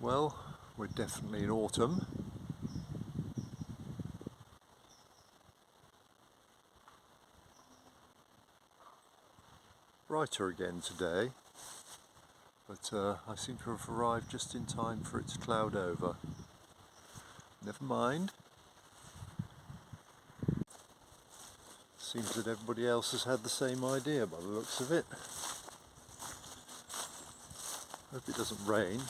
Well, we're definitely in autumn. Brighter again today, but I seem to have arrived just in time for it to cloud over. Never mind. Seems that everybody else has had the same idea by the looks of it. Hope it doesn't rain.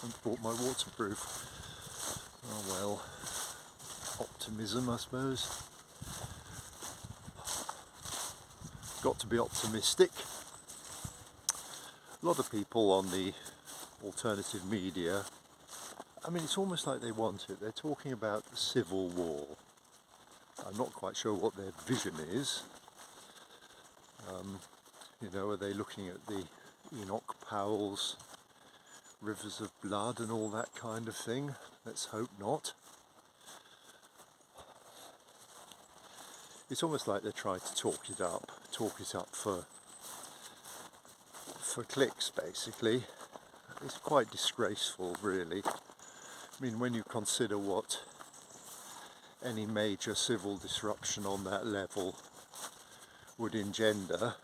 I've brought my waterproof. Oh well, optimism I suppose. Got to be optimistic. A lot of people on the alternative media, I mean it's almost like they want it. They're talking about the civil war. I'm not quite sure what their vision is. Are they looking at the Enoch Powell's Rivers of Blood and all that kind of thing? Let's hope not. It's almost like they're trying to talk it up for clicks, basically. It's quite disgraceful, really. I mean, when you consider what any major civil disruption on that level would engender.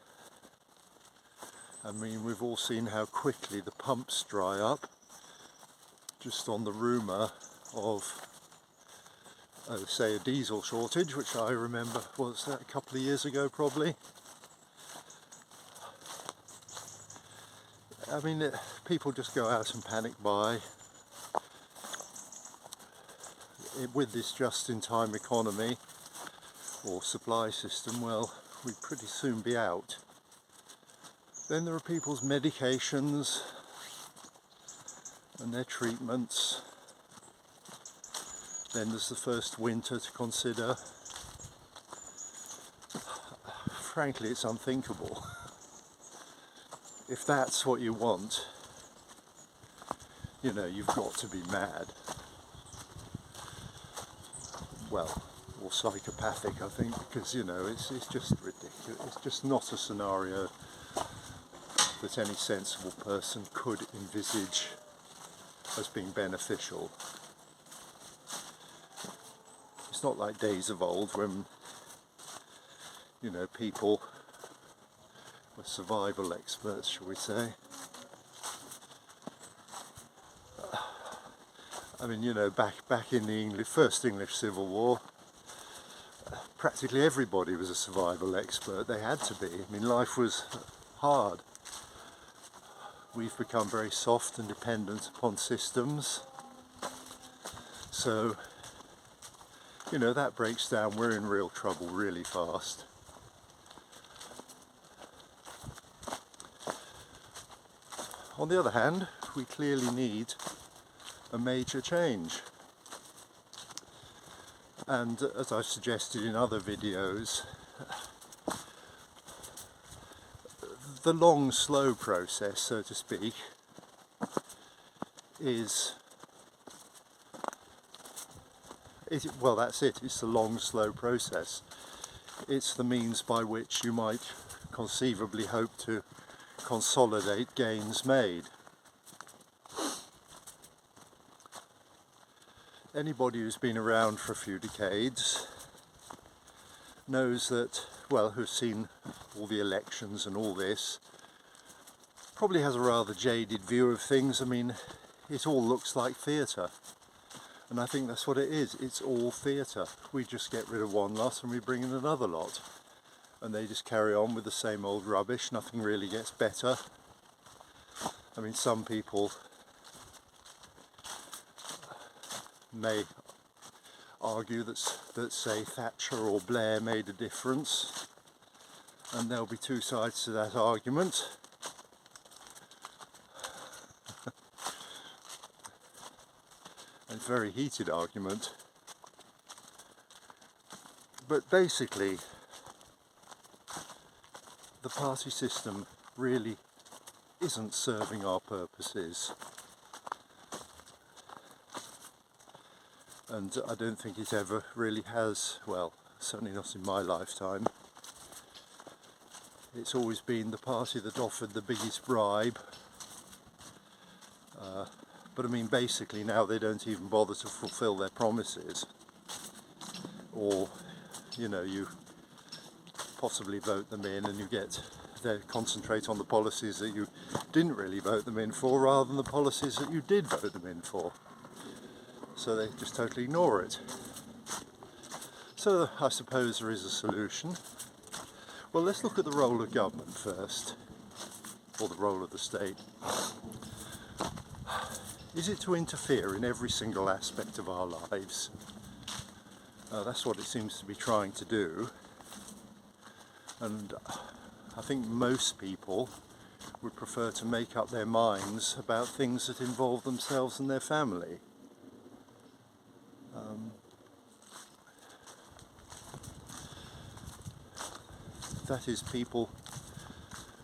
I mean, we've all seen how quickly the pumps dry up just on the rumour of, say, a diesel shortage, which I remember was a couple of years ago probably. I mean, people just go out and panic buy. With this just-in-time economy or supply system, well, we'd pretty soon be out. Then there are people's medications and their treatments. Then there's the first winter to consider. Frankly, it's unthinkable. If that's what you want, you've got to be mad. Well, or psychopathic, I think, because, it's just ridiculous. It's just not a scenario that any sensible person could envisage as being beneficial. It's not like days of old when, people were survival experts, shall we say. I mean, back in the first English Civil War, practically everybody was a survival expert. They had to be. I mean, life was hard. We've become very soft and dependent upon systems. So, that breaks down. We're in real trouble really fast. On the other hand, we clearly need a major change. And as I've suggested in other videos, the long, slow process, so to speak, well, that's it. It's the long, slow process. It's the means by which you might conceivably hope to consolidate gains made. Anybody who's been around for a few decades knows that, who's seen all the elections and all this, probably has a rather jaded view of things. I mean, it all looks like theatre. And I think that's what it is. It's all theatre. We just get rid of one lot and we bring in another lot. And they just carry on with the same old rubbish. Nothing really gets better. I mean, some people may argue that say Thatcher or Blair made a difference, and there'll be two sides to that argument. A very heated argument. But basically, the party system really isn't serving our purposes. And I don't think it ever really has, well, certainly not in my lifetime. It's always been the party that offered the biggest bribe, But I mean, basically now they don't even bother to fulfill their promises. Or, you know, you possibly vote them in and they concentrate on the policies that you didn't really vote them in for rather than the policies that you did vote them in for. So they just totally ignore it. So I suppose there is a solution. Well, let's look at the role of government first, or the role of the state. Is it to interfere in every single aspect of our lives? That's what it seems to be trying to do. And I think most people would prefer to make up their minds about things that involve themselves and their family. That is, people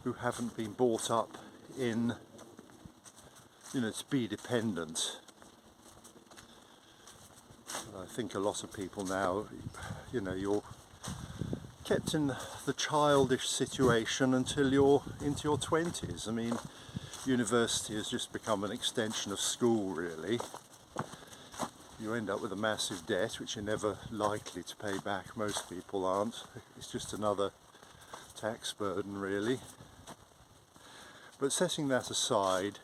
who haven't been brought up in, you know, to be dependent. I think a lot of people now, you know, you're kept in the childish situation until you're into your 20s. I mean, university has just become an extension of school, really. You end up with a massive debt which you're never likely to pay back. Most people aren't. It's just another tax burden, really. But setting that aside,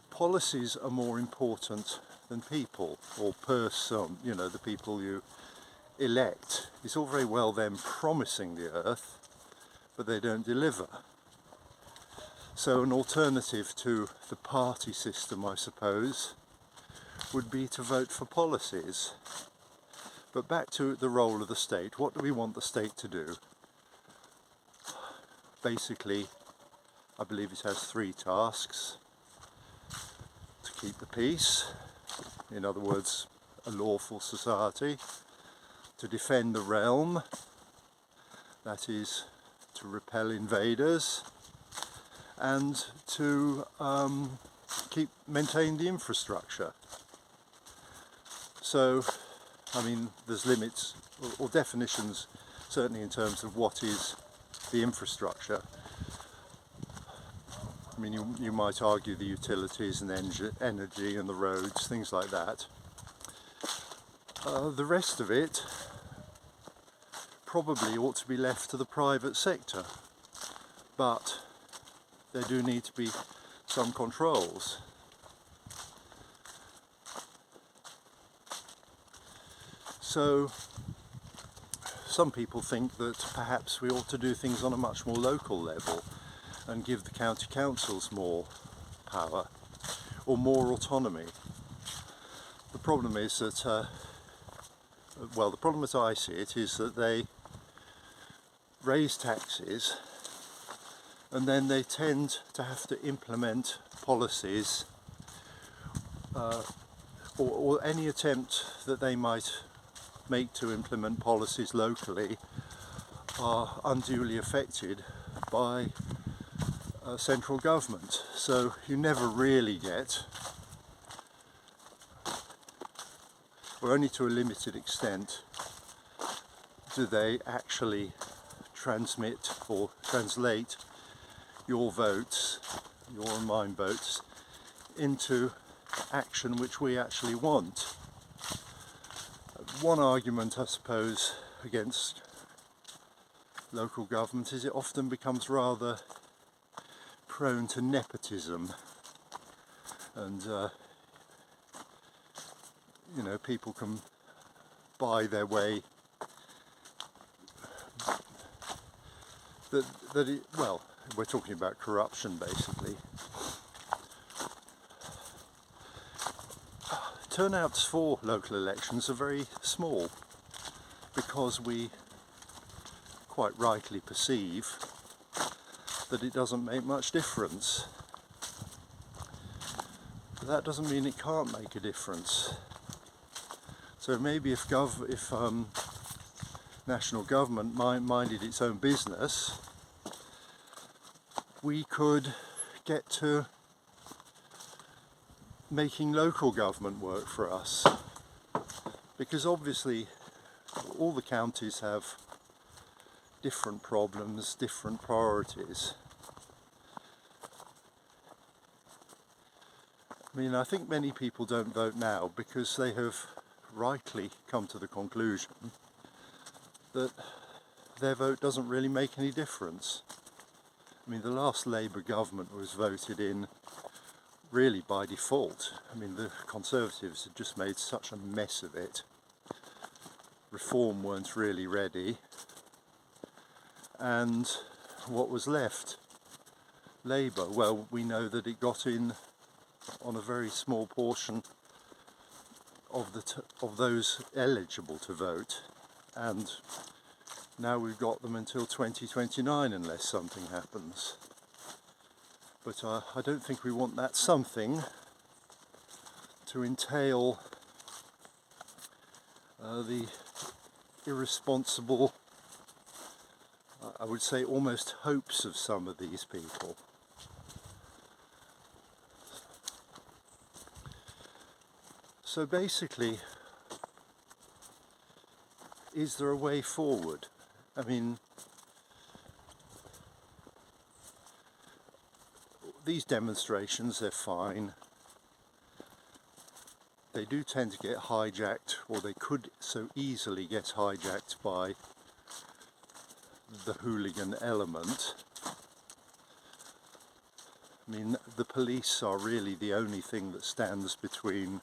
policies are more important than people, or person, you know, the people you elect. It's all very well them promising the earth, but they don't deliver. So an alternative to the party system, I suppose, would be to vote for policies. But back to the role of the state. What do we want the state to do? Basically, I believe it has 3 tasks. To keep the peace, in other words, a lawful society. To defend the realm, that is, to repel invaders. And to maintain the infrastructure. So, I mean, there's limits or definitions, certainly in terms of what is the infrastructure. I mean, you might argue the utilities and energy and the roads, things like that. The rest of it probably ought to be left to the private sector, but there do need to be some controls. So some people think that perhaps we ought to do things on a much more local level and give the county councils more power or more autonomy. The problem is that, well, the problem as I see it is that they raise taxes and then they tend to have to implement policies or any attempt that they might make to implement policies locally are unduly affected by central government. So you never really get, or only to a limited extent, do they actually transmit or translate your votes, your and mine votes, into action which we actually want. One argument, I suppose, against local government is it often becomes rather prone to nepotism, and you know, people can buy their way. Well, we're talking about corruption, basically. Turnouts for local elections are very small because we quite rightly perceive that it doesn't make much difference. But that doesn't mean it can't make a difference. So maybe if national government minded its own business, we could get to making local government work for us, because obviously all the counties have different problems, different priorities. I mean, I think many people don't vote now because they have rightly come to the conclusion that their vote doesn't really make any difference. I mean, the last Labour government was voted in really by default. I mean, the Conservatives had just made such a mess of it. Reform weren't really ready. And what was left? Labour. Well, we know that it got in on a very small portion of those eligible to vote, and now we've got them until 2029 unless something happens. But I don't think we want that something to entail the irresponsible, I would say almost hopes of some of these people. So basically, is there a way forward? I mean, these demonstrations, they're fine. They do tend to get hijacked, or they could so easily get hijacked by the hooligan element. I mean, the police are really the only thing that stands between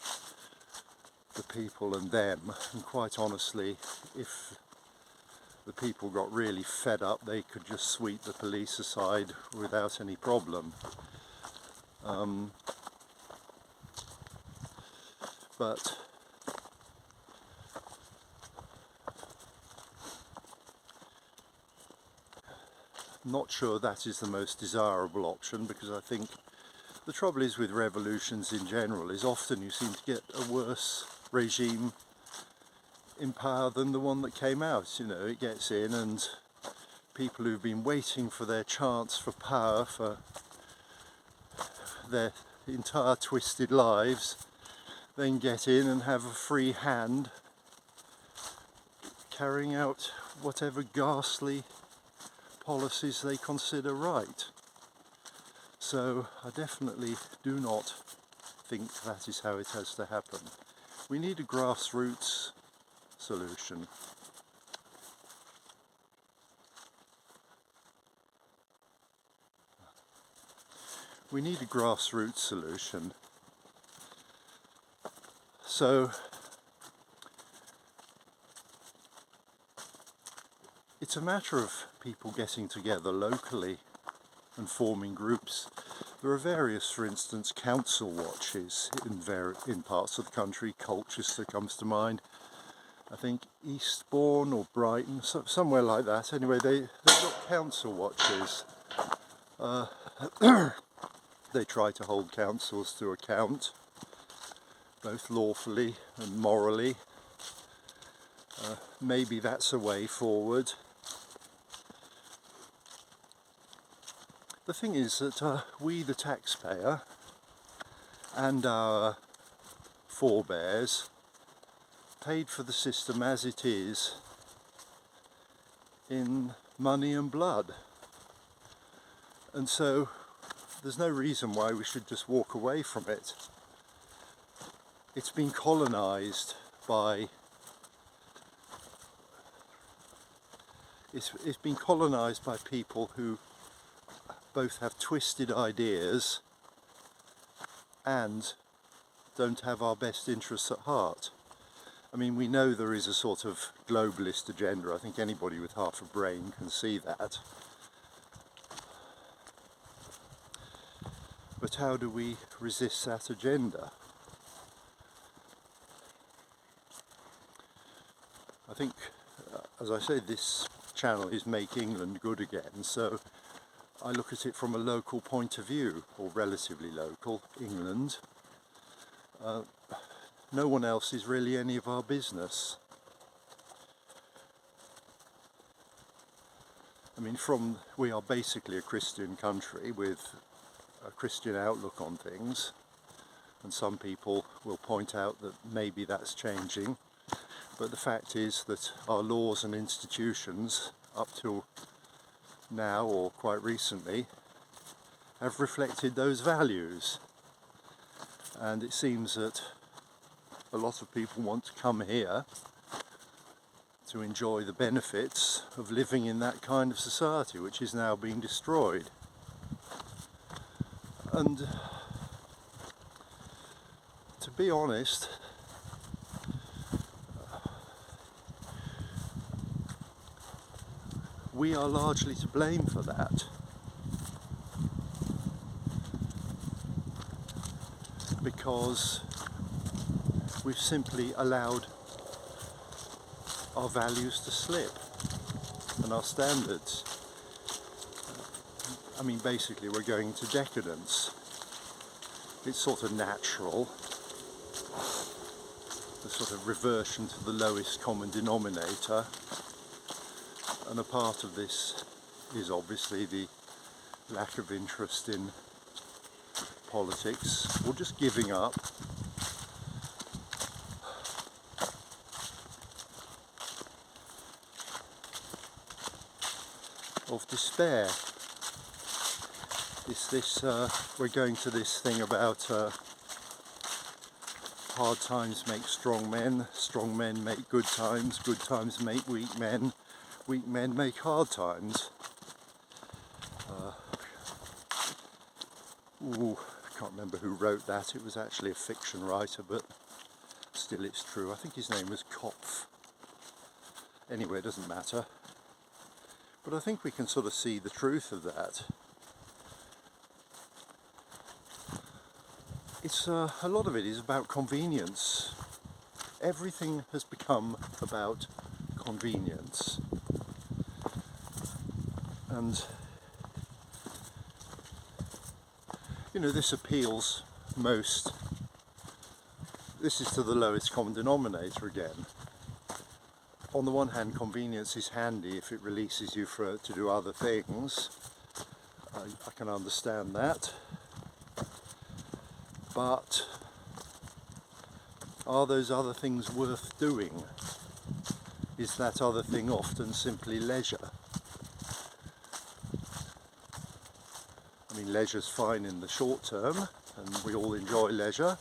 the people and them, and quite honestly, if the people got really fed up, they could just sweep the police aside without any problem. But I'm not sure that is the most desirable option, because I think the trouble is with revolutions in general is often you seem to get a worse regime in power than the one that came out. You know, it gets in and people who've been waiting for their chance for power for their entire twisted lives then get in and have a free hand carrying out whatever ghastly policies they consider right. So I definitely do not think that is how it has to happen. We need a grassroots solution. We need a grassroots solution. So it's a matter of people getting together locally and forming groups. There are various, for instance, council watches in parts of the country. Colchester comes to mind. I think Eastbourne or Brighton, somewhere like that. Anyway, they've got council watches. They try to hold councils to account, both lawfully and morally. Maybe that's a way forward. The thing is that we, the taxpayer, and our forebears paid for the system as it is in money and blood. And so there's no reason why we should just walk away from it. It's been colonised by it's been colonised by people who both have twisted ideas and don't have our best interests at heart. I mean, we know there is a sort of globalist agenda. I think anybody with half a brain can see that. But how do we resist that agenda? I think, as I say, this channel is Make England Good Again, so I look at it from a local point of view, or relatively local, England. No one else is really any of our business. I mean, we are basically a Christian country with a Christian outlook on things, and some people will point out that maybe that's changing, but the fact is that our laws and institutions up till now, or quite recently, have reflected those values. And it seems that a lot of people want to come here to enjoy the benefits of living in that kind of society, which is now being destroyed. And to be honest, we are largely to blame for that, because we've simply allowed our values to slip and our standards. I mean, basically we're going to decadence. It's sort of natural, the sort of reversion to the lowest common denominator, and a part of this is obviously the lack of interest in politics, or just giving up. Of despair. It's this, we're going to this thing about hard times make strong men make good times make weak men make hard times. I can't remember who wrote that. It was actually a fiction writer, but still it's true. I think his name was Kopf. Anyway, it doesn't matter. But I think we can sort of see the truth of that. It's a lot of it is about convenience. Everything has become about convenience. And you know, this appeals most, this is to the lowest common denominator again. On the one hand, convenience is handy if it releases you to do other things. I can understand that. But are those other things worth doing? Is that other thing often simply leisure? I mean, leisure's fine in the short term, and we all enjoy leisure,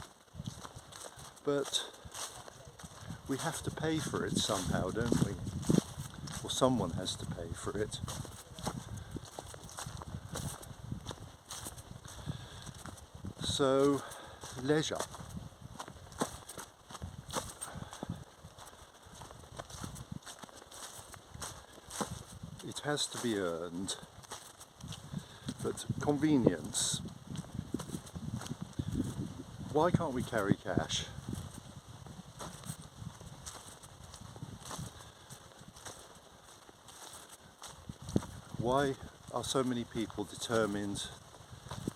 but we have to pay for it somehow, don't we? Or someone has to pay for it. So, leisure. It has to be earned, but convenience. Why can't we carry cash? Why are so many people determined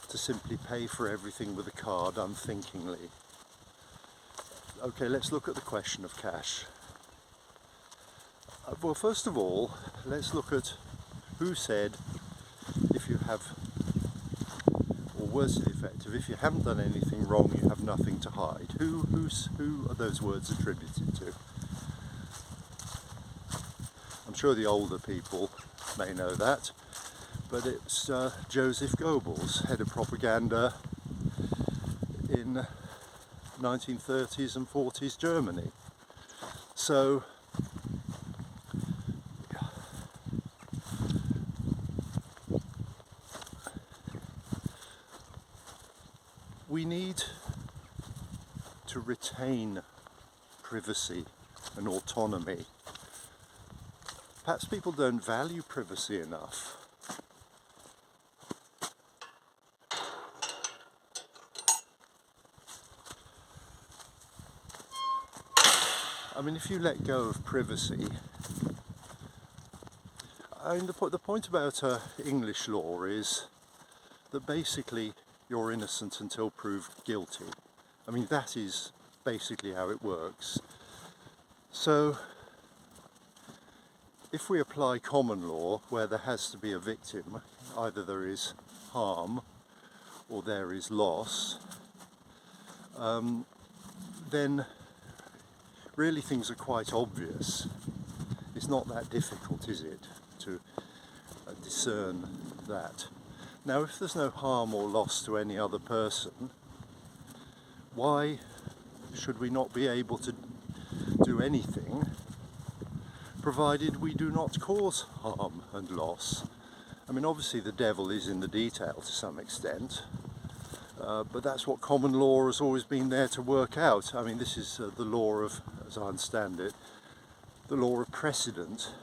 to simply pay for everything with a card unthinkingly? Okay, let's look at the question of cash. Well, first of all, let's look at who said if you have, or worse effective, if you haven't done anything wrong, you have nothing to hide. Who are those words attributed to? I'm sure the older people may know that, but it's Joseph Goebbels, head of propaganda in 1930s and 40s Germany. So we need to retain privacy and autonomy. Perhaps people don't value privacy enough. I mean, if you let go of privacy, I mean, the point about English law is that basically you're innocent until proved guilty. I mean, that is basically how it works. So, if we apply common law where there has to be a victim, either there is harm or there is loss, then really things are quite obvious. It's not that difficult, is it? to discern that. Now, if there's no harm or loss to any other person, why should we not be able to do anything provided we do not cause harm and loss? I mean, obviously the devil is in the detail to some extent, but that's what common law has always been there to work out. I mean, this is the law of, as I understand it, the law of precedent.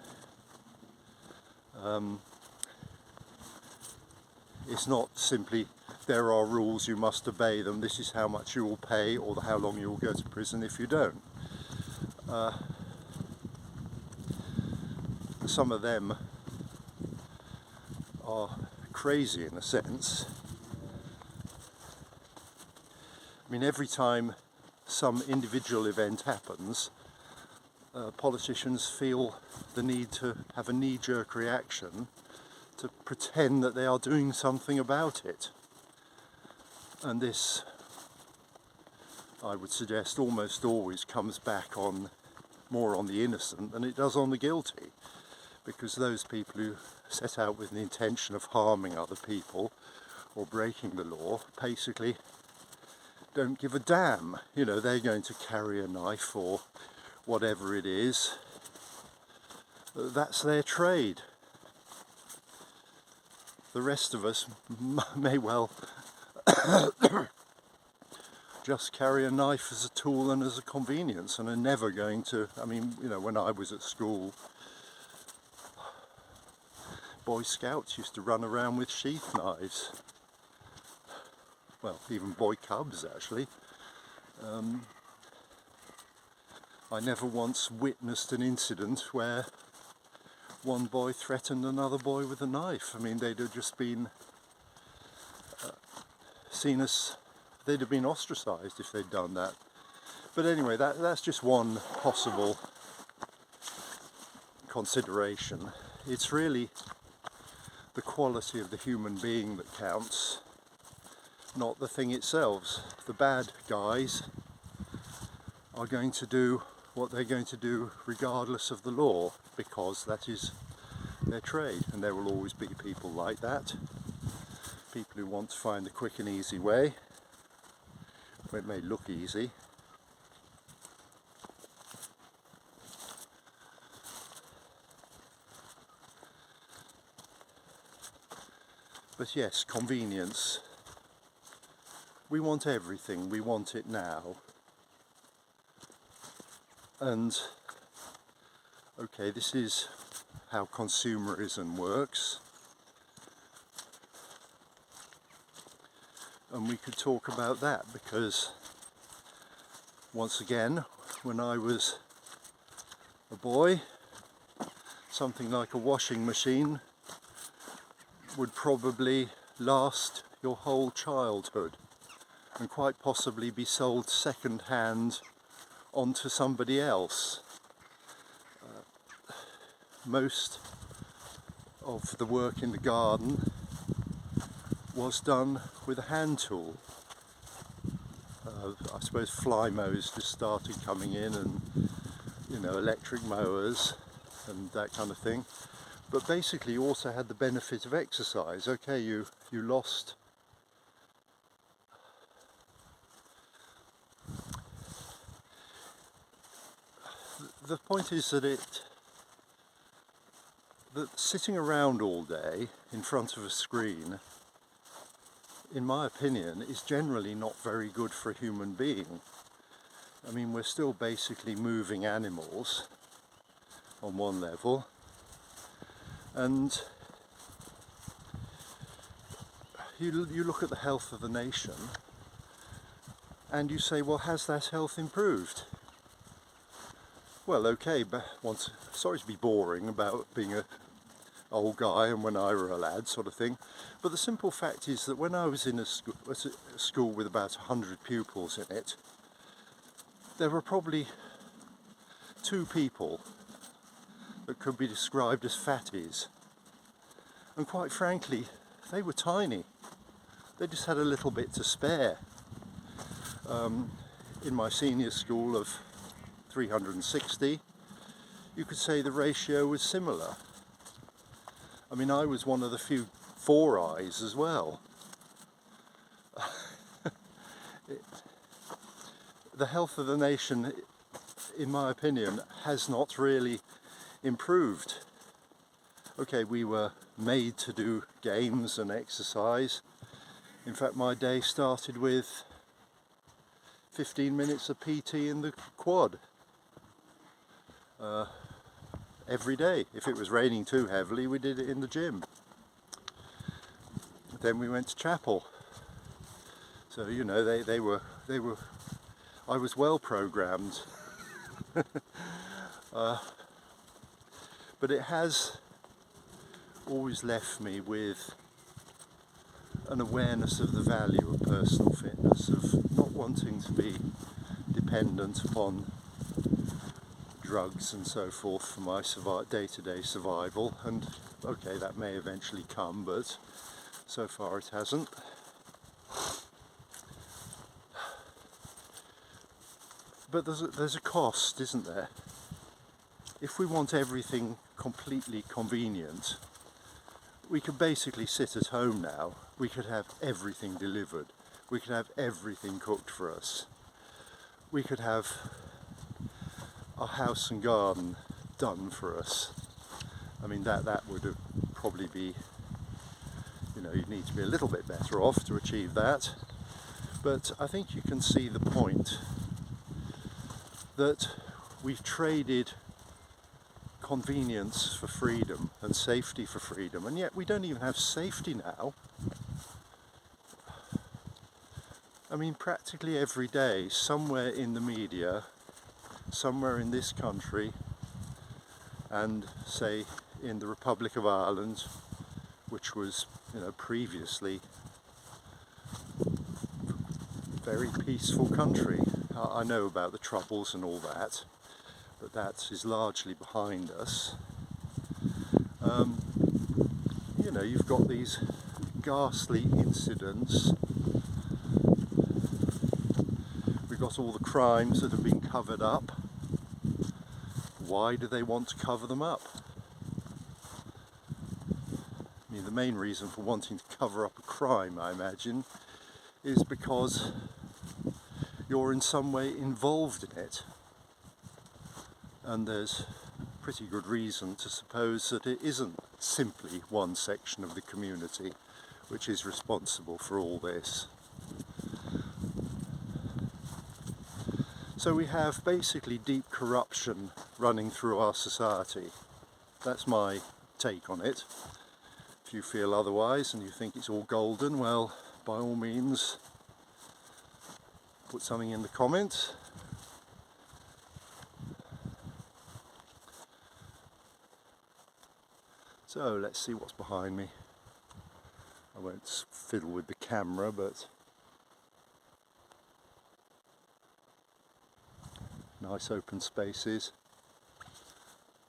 It's not simply there are rules, you must obey them, this is how much you will pay or how long you will go to prison if you don't. Some of them are crazy in a sense. I mean, every time some individual event happens, politicians feel the need to have a knee-jerk reaction to pretend that they are doing something about it. And this, I would suggest, almost always comes back on more on the innocent than it does on the guilty, because those people who set out with the intention of harming other people or breaking the law basically don't give a damn. You know, they're going to carry a knife or whatever it is. That's their trade. The rest of us may well just carry a knife as a tool and as a convenience, and are never going to, I mean, you know, when I was at school, Boy Scouts used to run around with sheath knives. Well, even Boy Cubs actually. I never once witnessed an incident where one boy threatened another boy with a knife. I mean, they'd have just been seen as, they'd have been ostracised if they'd done that. But anyway, that's just one possible consideration. It's really the quality of the human being that counts, not the thing itself. The bad guys are going to do what they're going to do regardless of the law, because that is their trade, and there will always be people like that, people who want to find the quick and easy way. It may look easy. But yes, convenience. We want everything, we want it now. And okay, this is how consumerism works. And we could talk about that, because once again, when I was a boy, something like a washing machine would probably last your whole childhood, and quite possibly be sold second hand onto somebody else. Most of the work in the garden was done with a hand tool. I suppose fly mows just started coming in, and you know, electric mowers and that kind of thing. But basically you also had the benefit of exercise. Okay, you lost the point is that sitting around all day in front of a screen, in my opinion, is generally not very good for a human being. I mean, we're still basically moving animals on one level, and you look at the health of the nation and you say, well, has that health improved? Well, okay, but sorry to be boring about being an old guy and when I were a lad sort of thing, but the simple fact is that when I was in a school with about 100 pupils in it, there were probably 2 people that could be described as fatties, and quite frankly they were tiny. They just had a little bit to spare. In my senior school of 360, you could say the ratio was similar. I mean, I was one of the few four eyes as well. The health of the nation, in my opinion, has not really improved. Okay, we were made to do games and exercise. In fact, my day started with 15 minutes of PT in the quad. Every day. If it was raining too heavily, we did it in the gym. Then we went to chapel. So, you know, they were I was well programmed. But it has always left me with an awareness of the value of personal fitness, of not wanting to be dependent upon drugs and so forth for my day-to-day survival. And okay, that may eventually come, but so far it hasn't. But there's a cost, isn't there? If we want everything completely convenient, we could basically sit at home now. We could have everything delivered. We could have everything cooked for us. We could have our house and garden done for us. I mean, that would probably be, you know, you'd need to be a little bit better off to achieve that. But I think you can see the point that we've traded convenience for freedom and safety for freedom, and yet we don't even have safety now. I mean, practically every day, somewhere in the media, somewhere in this country, and say in the Republic of Ireland, which was, you know, previously a very peaceful country. I know about the troubles and all that, but that is largely behind us. You know, you've got these ghastly incidents. We've got all the crimes that have been covered up. Why do they want to cover them up? I mean, the main reason for wanting to cover up a crime, I imagine, is because you're in some way involved in it. And there's pretty good reason to suppose that it isn't simply one section of the community which is responsible for all this. So we have basically deep corruption running through our society. That's my take on it. If you feel otherwise and you think it's all golden, well, by all means, put something in the comments. So let's see what's behind me. I won't fiddle with the camera, but nice open spaces.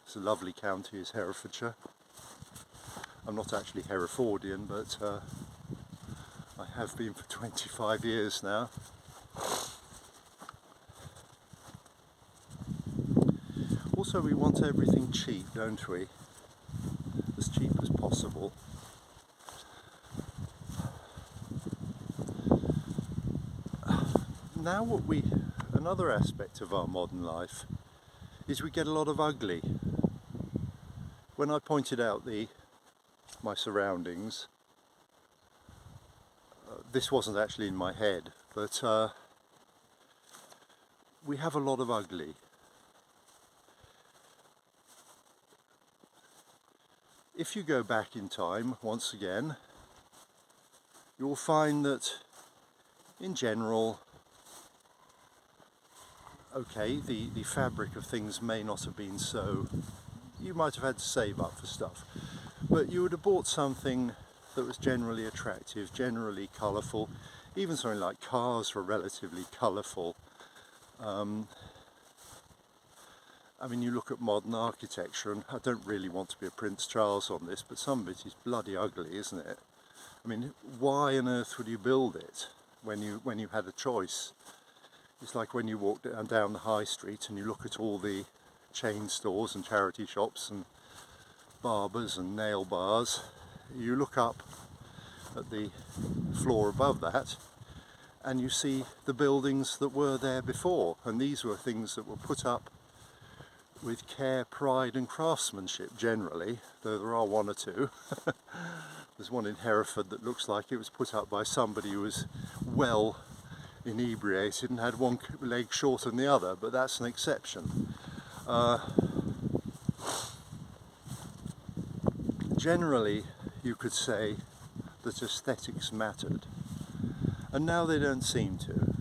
It's a lovely county, is Herefordshire. I'm not actually Herefordian, but I have been for 25 years now. Also, we want everything cheap, don't we? As cheap as possible. Now another aspect of our modern life is we get a lot of ugly. When I pointed out my surroundings, this wasn't actually in my head, but we have a lot of ugly. If you go back in time, once again, you'll find that in general, okay, the fabric of things may not have been so, you might have had to save up for stuff, but you would have bought something that was generally attractive, generally colourful. Even something like cars were relatively colourful. I mean, you look at modern architecture, and I don't really want to be a Prince Charles on this, but some of it is bloody ugly, isn't it? I mean, why on earth would you build it when you had a choice? It's like when you walk down the high street and you look at all the chain stores and charity shops and barbers and nail bars, you look up at the floor above that and you see the buildings that were there before, and these were things that were put up with care, pride and craftsmanship generally, though there are one or two. There's one in Hereford that looks like it was put up by somebody who was well inebriated and had one leg shorter than the other, but that's an exception. Generally, you could say that aesthetics mattered, and now they don't seem to.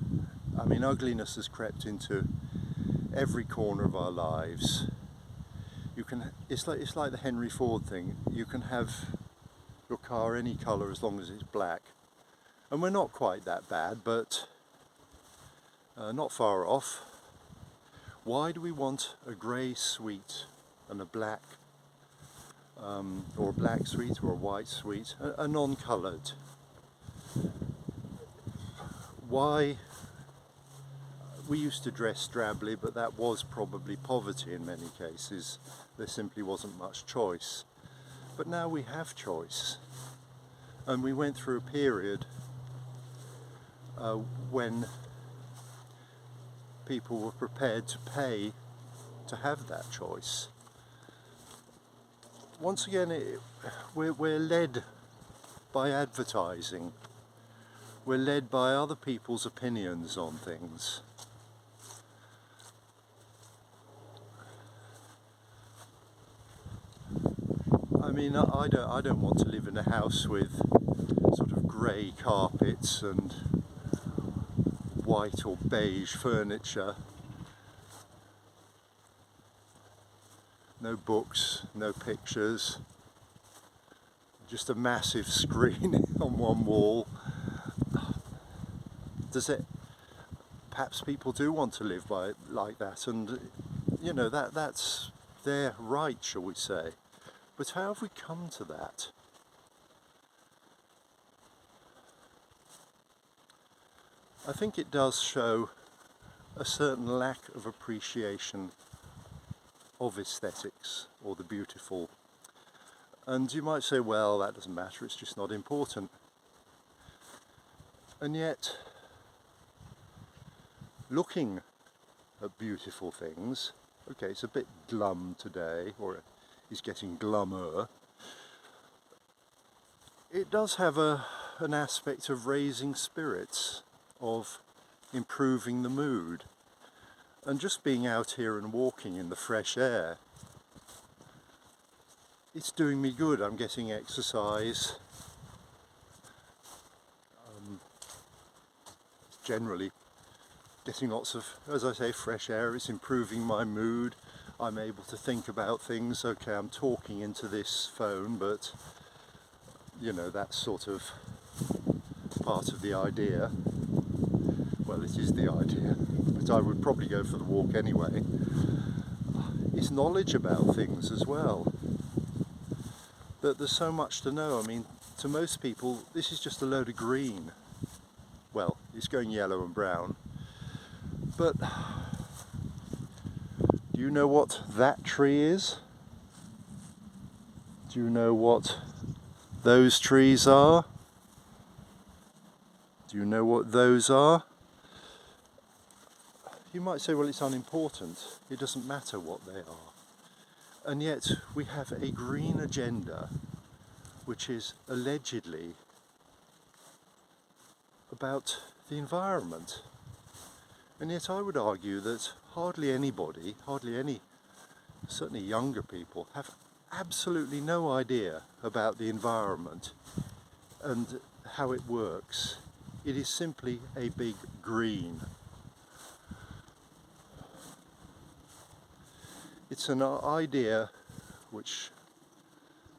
I mean, ugliness has crept into every corner of our lives. It's like the Henry Ford thing. You can have your car any colour as long as it's black, and we're not quite that bad, but not far off. Why do we want a grey suite and a black, or a black suite or a white suite, a non-coloured? Why? We used to dress drably, but that was probably poverty in many cases. There simply wasn't much choice. But now we have choice. And we went through a period when people were prepared to pay to have that choice. Once again, we're led by advertising. We're led by other people's opinions on things. I mean, I don't want to live in a house with sort of grey carpets and white or beige furniture. No books, no pictures, just a massive screen on one wall. Perhaps people do want to live like that, and you know, that's their right, shall we say. But how have we come to that? I think it does show a certain lack of appreciation of aesthetics or the beautiful. And you might say, well, that doesn't matter, it's just not important. And yet, looking at beautiful things, okay, it's a bit glum today, or is getting glummer. It does have an aspect of raising spirits, of improving the mood, and just being out here and walking in the fresh air. It's doing me good. I'm getting exercise. Generally getting lots of, as I say, fresh air. It's improving my mood. I'm able to think about things. Okay, I'm talking into this phone, but you know, that's sort of part of the idea. Well, it is the idea, but I would probably go for the walk anyway. It's knowledge about things as well. That there's so much to know. I mean, to most people, this is just a load of green. Well, it's going yellow and brown. But do you know what that tree is? Do you know what those trees are? Do you know what those are? You might say, well, it's unimportant. It doesn't matter what they are. And yet we have a green agenda which is allegedly about the environment. And yet I would argue that hardly anybody, certainly younger people, have absolutely no idea about the environment and how it works. It is simply a big green. It's an idea which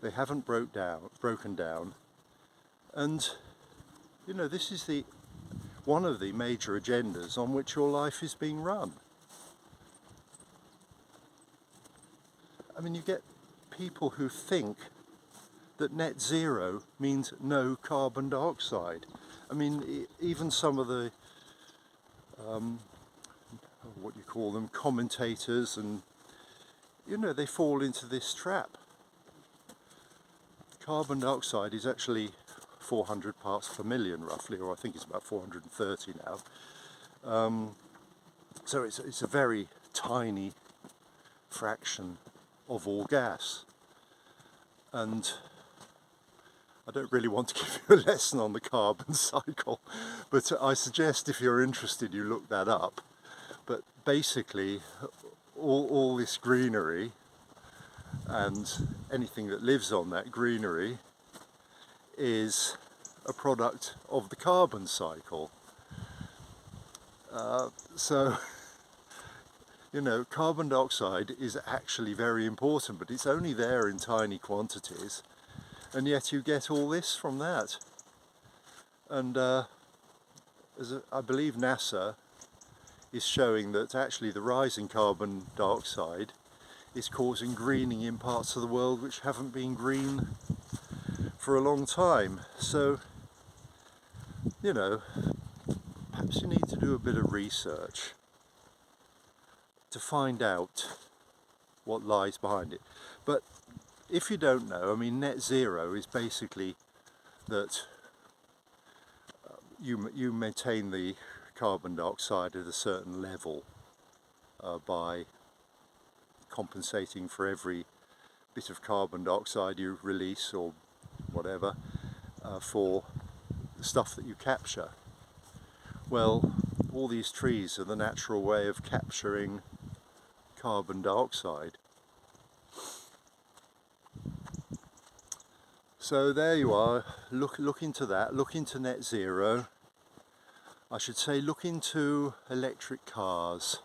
they haven't broken down, and you know, this is one of the major agendas on which your life is being run. I mean, you get people who think that net zero means no carbon dioxide. I mean, even some of the what do you call them, commentators, and you know, they fall into this trap. carbon dioxide is actually 400 parts per million roughly, or I think it's about 430 now. So it's a very tiny fraction of all gas. And I don't really want to give you a lesson on the carbon cycle, but I suggest if you're interested you look that up. But basically all this greenery and anything that lives on that greenery is a product of the carbon cycle. So you know, carbon dioxide is actually very important, but it's only there in tiny quantities, and yet you get all this from that. And I believe NASA is showing that actually the rise in carbon dioxide is causing greening in parts of the world which haven't been green for a long time. So, you know, perhaps you need to do a bit of research to find out what lies behind it. But if you don't know, I mean, net zero is basically that you maintain the carbon dioxide at a certain level by compensating for every bit of carbon dioxide you release or whatever for the stuff that you capture. Well, all these trees are the natural way of capturing carbon dioxide. So there you are, look into that, look into net zero. I should say look into electric cars.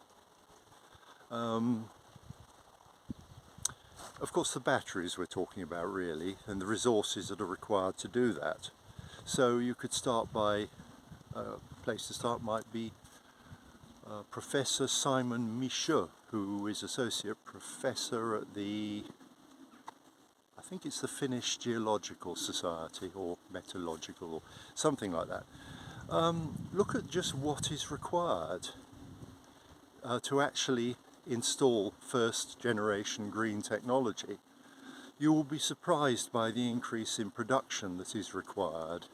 Of course the batteries we're talking about really, and the resources that are required to do that. So you could start by, a place to start might be Professor Simon Michaud, who is Associate Professor at I think it's the Finnish Geological Society, or Meteorological, or something like that. Look at just what is required to actually install first generation green technology. You will be surprised by the increase in production that is required.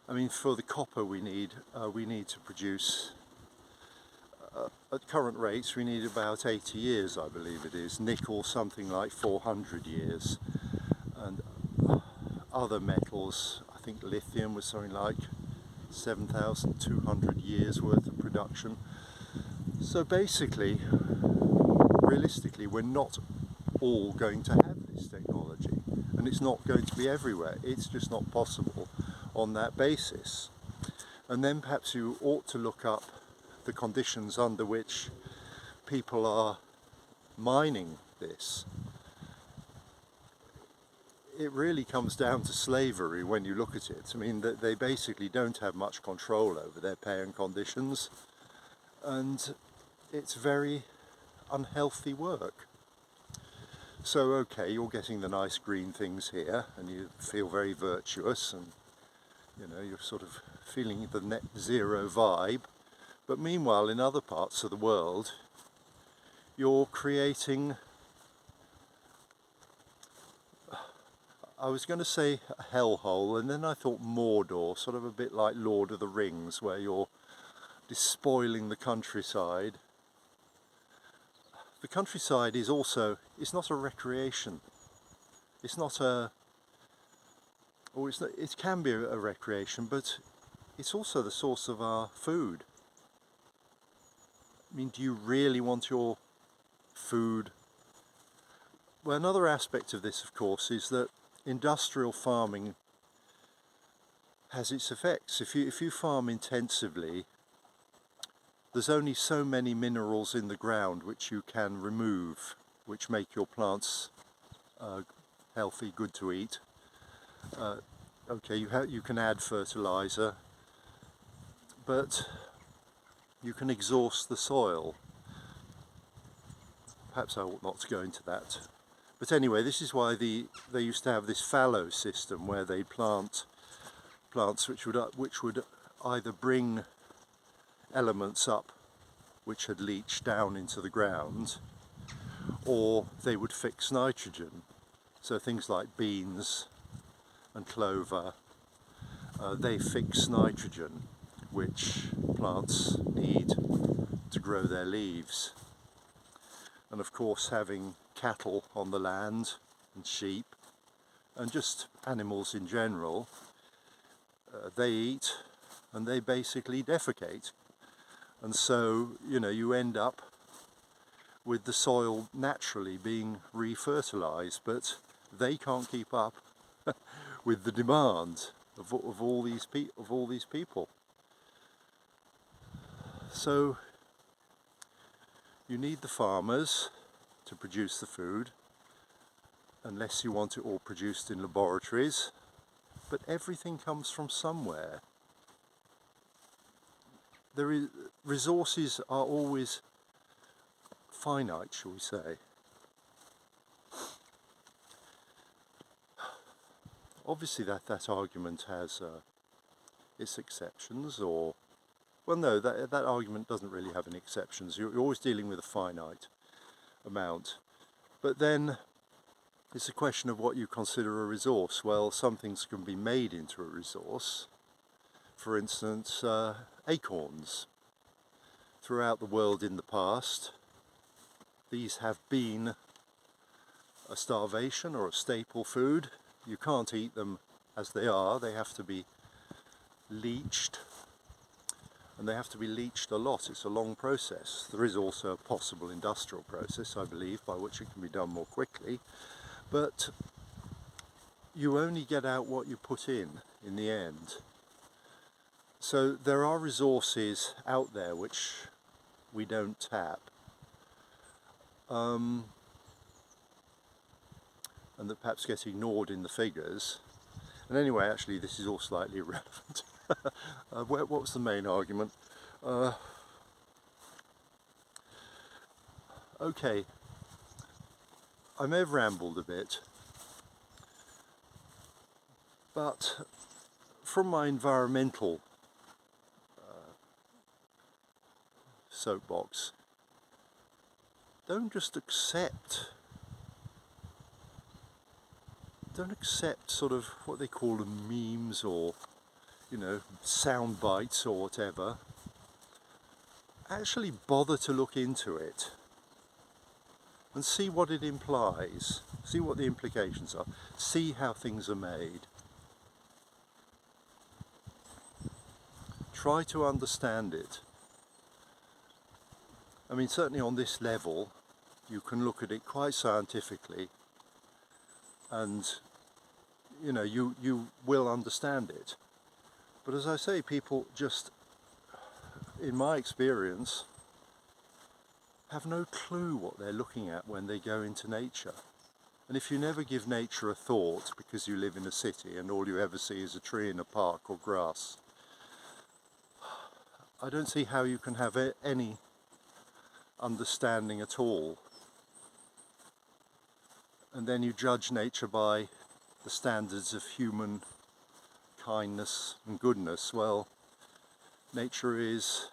I mean, for the copper we need to produce, at current rates we need about 80 years, I believe it is. Nickel something like 400 years. And other metals, I think lithium was something like 7,200 years worth of production. So basically, realistically, we're not all going to have this technology, and it's not going to be everywhere. It's just not possible on that basis. And then perhaps you ought to look up the conditions under which people are mining this. It really comes down to slavery when you look at it. I mean, they basically don't have much control over their pay and conditions, and it's very unhealthy work. So okay, you're getting the nice green things here and you feel very virtuous, and you know, you're sort of feeling the net zero vibe, but meanwhile in other parts of the world you're creating, I was going to say a hellhole, and then I thought Mordor, sort of a bit like Lord of the Rings, where you're despoiling the countryside. The countryside is also, it's not a recreation. It's not a, or it's not, it can be a recreation, but it's also the source of our food. I mean, do you really want your food? Well, another aspect of this, of course, is that industrial farming has its effects. If you farm intensively, there's only so many minerals in the ground which you can remove, which make your plants healthy, good to eat. Okay, you can add fertilizer, but you can exhaust the soil. Perhaps I ought not to go into that. But anyway, this is why they used to have this fallow system, where they plant plants which would either bring elements up which had leached down into the ground, or they would fix nitrogen. So things like beans and clover, they fix nitrogen, which plants need to grow their leaves. And of course, having cattle on the land and sheep and just animals in general, they eat and they basically defecate. And so, you know, you end up with the soil naturally being re-fertilized, but they can't keep up with the demand of all these people. So you need the farmers to produce the food, unless you want it all produced in laboratories, but everything comes from somewhere. Resources are always finite, shall we say. Obviously that argument has its exceptions, or, well no, that argument doesn't really have any exceptions. You're always dealing with a finite amount. But then it's a question of what you consider a resource. Well, some things can be made into a resource. For instance, acorns. Throughout the world in the past, these have been a starvation or a staple food. You can't eat them as they are. They have to be leached, and they have to be leached a lot. It's a long process. There is also a possible industrial process, I believe, by which it can be done more quickly, but you only get out what you put in the end. So there are resources out there which we don't tap, and that perhaps get ignored in the figures. And anyway, actually this is all slightly irrelevant. What was the main argument? Okay, I may have rambled a bit, but from my environmental soapbox, don't accept sort of what they call memes, or, you know, sound bites or whatever. Actually bother to look into it and see what it implies, see what the implications are, see how things are made. Try to understand it. I mean, certainly on this level, you can look at it quite scientifically, and you know, you will understand it. But as I say, people just, in my experience, have no clue what they're looking at when they go into nature. And if you never give nature a thought because you live in a city and all you ever see is a tree in a park or grass, I don't see how you can have any understanding at all. And then you judge nature by the standards of human kindness and goodness. Well, nature is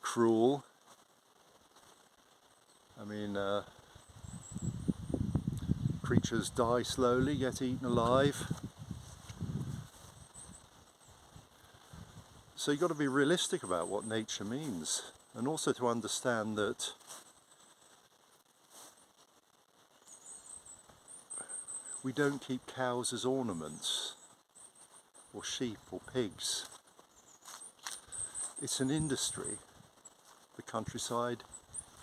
cruel. I mean, creatures die slowly, get eaten alive. So you've got to be realistic about what nature means, and also to understand that we don't keep cows as ornaments, or sheep or pigs. It's an industry. The countryside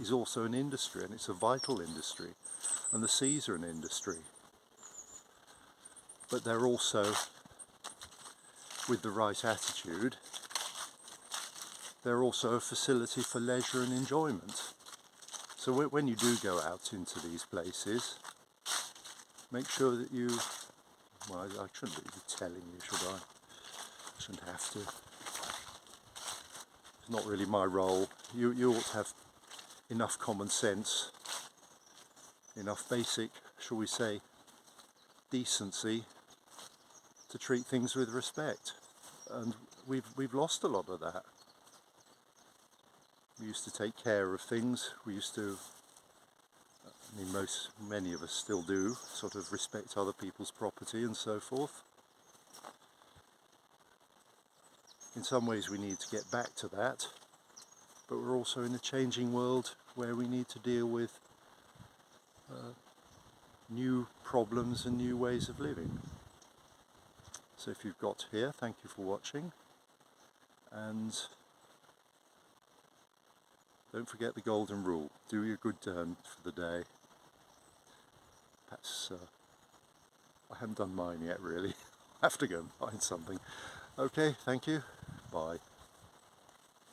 is also an industry, and it's a vital industry, and the seas are an industry. But they're also, with the right attitude, they're also a facility for leisure and enjoyment. So when you do go out into these places, make sure that you, well, I shouldn't really be telling you, should I? I shouldn't have to. It's not really my role. You ought to have enough common sense, enough basic, shall we say, decency to treat things with respect. And we've lost a lot of that. We used to take care of things. We used to I mean, many of us still do, sort of respect other people's property and so forth. In some ways we need to get back to that, but we're also in a changing world where we need to deal with new problems and new ways of living. So if you've got here, thank you for watching, and don't forget the golden rule. Do your good turn for the day. Perhaps I haven't done mine yet really. I have to go and find something. Okay, thank you. Bye.